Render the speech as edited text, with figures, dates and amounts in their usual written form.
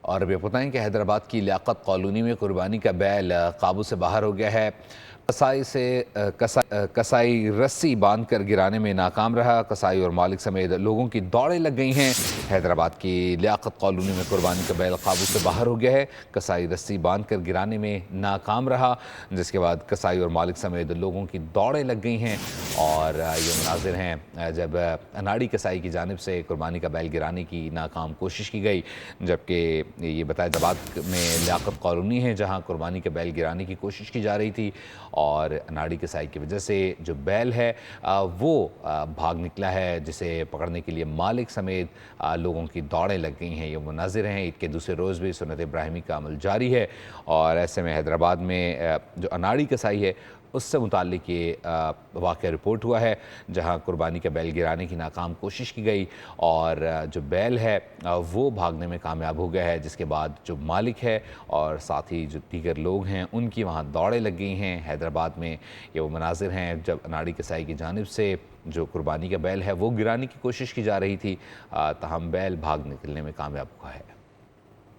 اور اب یہ بتائیں کہ حیدرآباد کی لیاقت کالونی میں قربانی کا بیل قابو سے باہر ہو گیا ہے۔ کسائی رسی باندھ کر گرانے میں ناکام رہا۔ کسائی اور مالک سمیت لوگوں کی دوڑیں لگ گئی ہیں۔ حیدرآباد کی لیاقت کالونی میں قربانی کا بیل قابو سے باہر ہو گیا ہے۔ کسائی رسی باندھ کر گرانے میں ناکام رہا، جس کے بعد کسائی اور مالک سمیت لوگوں کی دوڑیں لگ گئی ہیں۔ اور یہ مناظر ہیں جب اناڑی کسائی کی جانب سے قربانی کا بیل گرانے کی ناکام کوشش کی گئی، جبکہ یہ بتایا حیدرآباد میں لیاقت کالونی ہے جہاں قربانی کا بیل گرانے کی کوشش کی جا رہی تھی، اور اناڑی کسائی کی وجہ سے جو بیل ہے وہ بھاگ نکلا ہے، جسے پکڑنے کے لیے مالک سمیت لوگوں کی دوڑیں لگ گئی ہیں۔ یہ مناظر ہیں، عید کے دوسرے روز بھی سنت ابراہیمی کا عمل جاری ہے، اور ایسے میں حیدرآباد میں جو اناڑی کسائی ہے اس سے متعلق یہ واقعہ رپورٹ ہوا ہے، جہاں قربانی کا بیل گرانے کی ناکام کوشش کی گئی اور جو بیل ہے وہ بھاگنے میں کامیاب ہو گیا ہے، جس کے بعد جو مالک ہے اور ساتھ ہی جو دیگر لوگ ہیں ان کی وہاں دوڑیں لگ گئی ہیں۔ حیدرآباد میں یہ وہ مناظر ہیں جب اناڑی کسائی کی جانب سے جو قربانی کا بیل ہے وہ گرانے کی کوشش کی جا رہی تھی، تاہم بیل بھاگ نکلنے میں کامیاب ہوا ہے۔